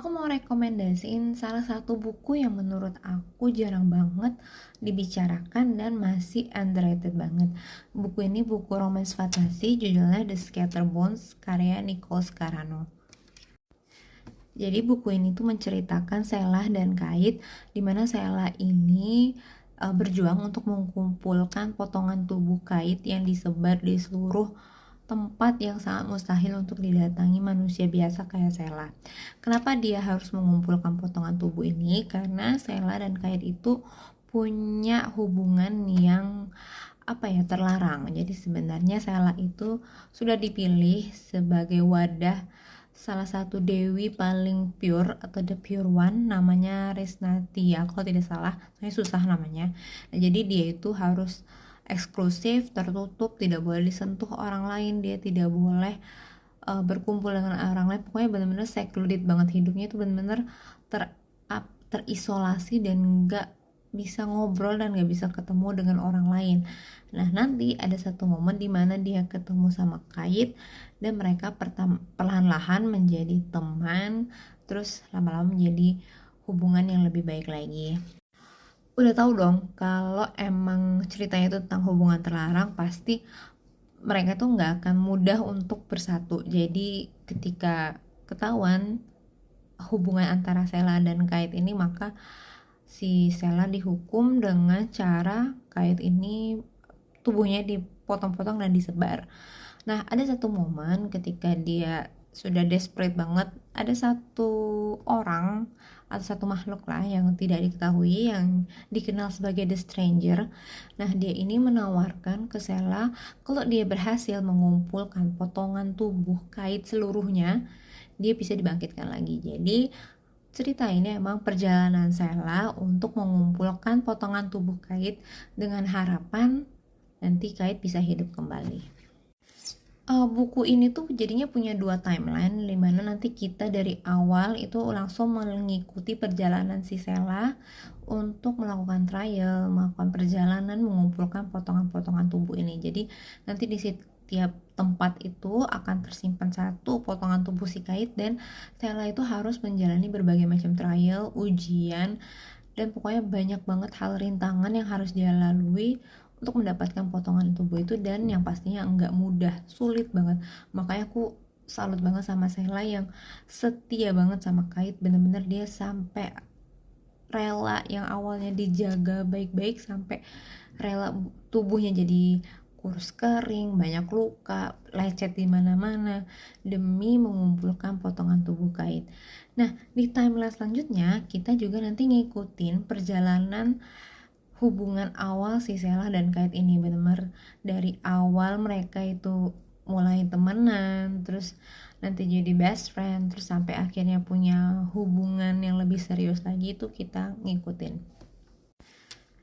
Aku mau rekomendasiin salah satu buku yang menurut aku jarang banget dibicarakan dan masih underrated banget. Buku ini buku romance fantasi, judulnya The Scatterbones, karya Nicole Scarano. Jadi buku ini tuh menceritakan Sheila dan Kate, dimana Sheila ini berjuang untuk mengumpulkan potongan tubuh Kate yang disebar di seluruh tempat yang sangat mustahil untuk didatangi manusia biasa kayak Sheila. Kenapa dia harus mengumpulkan potongan tubuh ini? Karena Sheila dan Kate itu punya hubungan yang terlarang. Jadi sebenarnya Sheila itu sudah dipilih sebagai wadah salah satu dewi paling pure atau the pure one, namanya Resnati ya kalau tidak salah, saya susah namanya. Nah, jadi dia itu harus eksklusif, tertutup, tidak boleh disentuh orang lain, dia tidak boleh berkumpul dengan orang lain, pokoknya benar-benar secluded banget hidupnya, itu benar-benar terisolasi dan nggak bisa ngobrol dan nggak bisa ketemu dengan orang lain. Nah, nanti ada satu momen di mana dia ketemu sama Kait dan mereka perlahan-lahan menjadi teman, terus lama-lama menjadi hubungan yang lebih baik lagi. Udah tahu dong kalau emang ceritanya itu tentang hubungan terlarang, pasti mereka tuh nggak akan mudah untuk bersatu. Jadi ketika ketahuan hubungan antara Sheila dan Kait ini, maka si Sheila dihukum dengan cara Kait ini tubuhnya dipotong-potong dan disebar. Nah, ada satu momen ketika dia sudah desperate banget, ada satu orang atau satu makhluk lah yang tidak diketahui, yang dikenal sebagai The Stranger. Nah, dia ini menawarkan ke Sheila kalau dia berhasil mengumpulkan potongan tubuh Kait seluruhnya, dia bisa dibangkitkan lagi. Jadi cerita ini emang perjalanan Sheila untuk mengumpulkan potongan tubuh Kait dengan harapan nanti Kait bisa hidup kembali. Buku ini tuh jadinya punya dua timeline, dimana nanti kita dari awal itu langsung mengikuti perjalanan si Sheila untuk melakukan trial, melakukan perjalanan mengumpulkan potongan-potongan tubuh ini. Jadi nanti di setiap tempat itu akan tersimpan satu potongan tubuh si Kait, dan Sheila itu harus menjalani berbagai macam trial, ujian, dan pokoknya banyak banget hal rintangan yang harus dia lalui untuk mendapatkan potongan tubuh itu, dan yang pastinya enggak mudah, sulit banget. Makanya aku salut banget sama Sheila yang setia banget sama Kait, bener-bener dia sampai rela yang awalnya dijaga baik-baik sampai rela tubuhnya jadi kurus kering, banyak luka, lecet di mana-mana demi mengumpulkan potongan tubuh Kait. Nah, di timeline selanjutnya kita juga nanti ngikutin perjalanan hubungan awal si Sheila dan Kait ini. Bener-bener dari awal mereka itu mulai temenan, terus nanti jadi best friend, terus sampai akhirnya punya hubungan yang lebih serius lagi, itu kita ngikutin.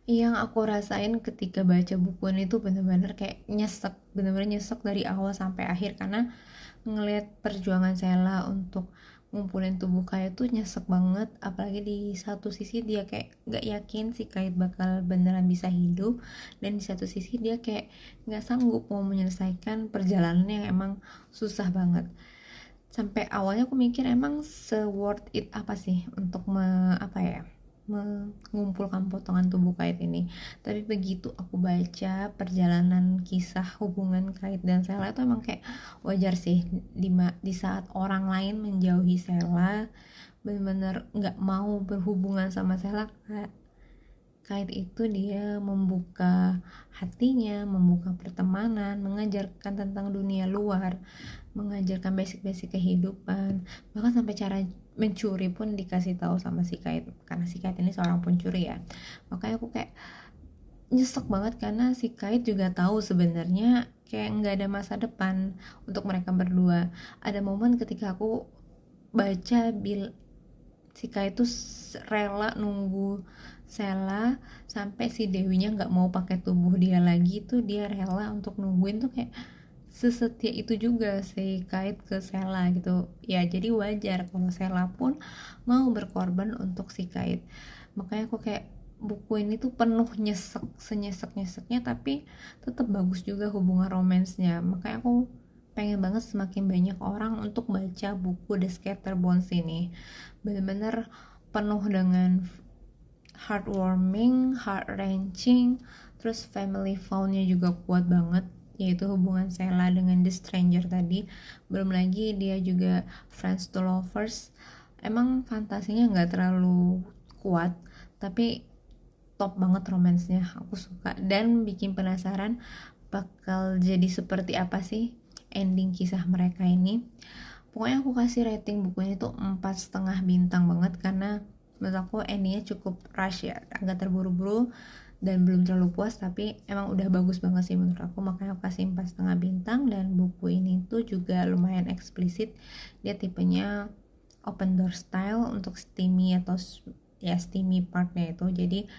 Yang aku rasain ketika baca buku ini tuh bener-bener kayak nyesek, bener-bener nyesek dari awal sampai akhir, karena ngelihat perjuangan Sheila untuk ngumpulin tubuh Kait tuh nyesek banget. Apalagi di satu sisi dia kayak gak yakin si Kait bakal beneran bisa hidup, dan di satu sisi dia kayak gak sanggup mau menyelesaikan perjalanan yang emang susah banget. Sampai awalnya aku mikir emang se-worth it apa sih untuk mengumpulkan potongan tubuh Kait ini. Tapi begitu aku baca perjalanan kisah hubungan Kait dan Sheila, itu emang kayak wajar sih di saat orang lain menjauhi Sheila, benar-benar nggak mau berhubungan sama Sheila, Kait itu dia membuka hatinya, membuka pertemanan, mengajarkan tentang dunia luar, mengajarkan basic-basic kehidupan, bahkan sampai cara mencuri pun dikasih tahu sama si Kait, karena si Kait ini seorang pencuri ya. Makanya aku kayak nyesek banget, karena si Kait juga tahu sebenarnya kayak nggak ada masa depan untuk mereka berdua. Ada momen ketika aku baca si Kait tuh rela nunggu Sheila sampai si Dewinya nggak mau pakai tubuh dia lagi, tuh dia rela untuk nungguin. Tuh kayak sesetia itu juga si Kait ke Sheila gitu ya. Jadi wajar kalau Sheila pun mau berkorban untuk si Kait. Makanya aku kayak buku ini tuh penuh senyesek nyeseknya, tapi tetap bagus juga hubungan romansnya. Makanya aku pengen banget semakin banyak orang untuk baca buku The Scatterbones ini. Bener-bener penuh dengan heartwarming, heart-wrenching, terus family found-nya juga kuat banget, yaitu hubungan Sheila dengan The Stranger tadi. Belum lagi dia juga friends to lovers. Emang fantasinya nggak terlalu kuat, tapi top banget romansnya, aku suka dan bikin penasaran bakal jadi seperti apa sih ending kisah mereka ini. Pokoknya aku kasih rating bukunya itu 4,5 bintang banget, karena menurut aku endingnya cukup rush ya, agak terburu-buru dan belum terlalu puas, tapi emang udah bagus banget sih menurut aku, makanya aku kasih 4,5 bintang. Dan buku ini tuh juga lumayan eksplisit, dia tipenya open door style untuk steamy atau ya steamy partnya itu, jadi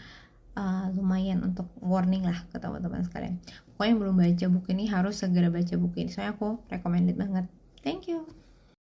lumayan untuk warning lah ke teman-teman sekalian. Pokoknya yang belum baca buku ini harus segera baca buku ini, soalnya aku recommended banget. Thank you.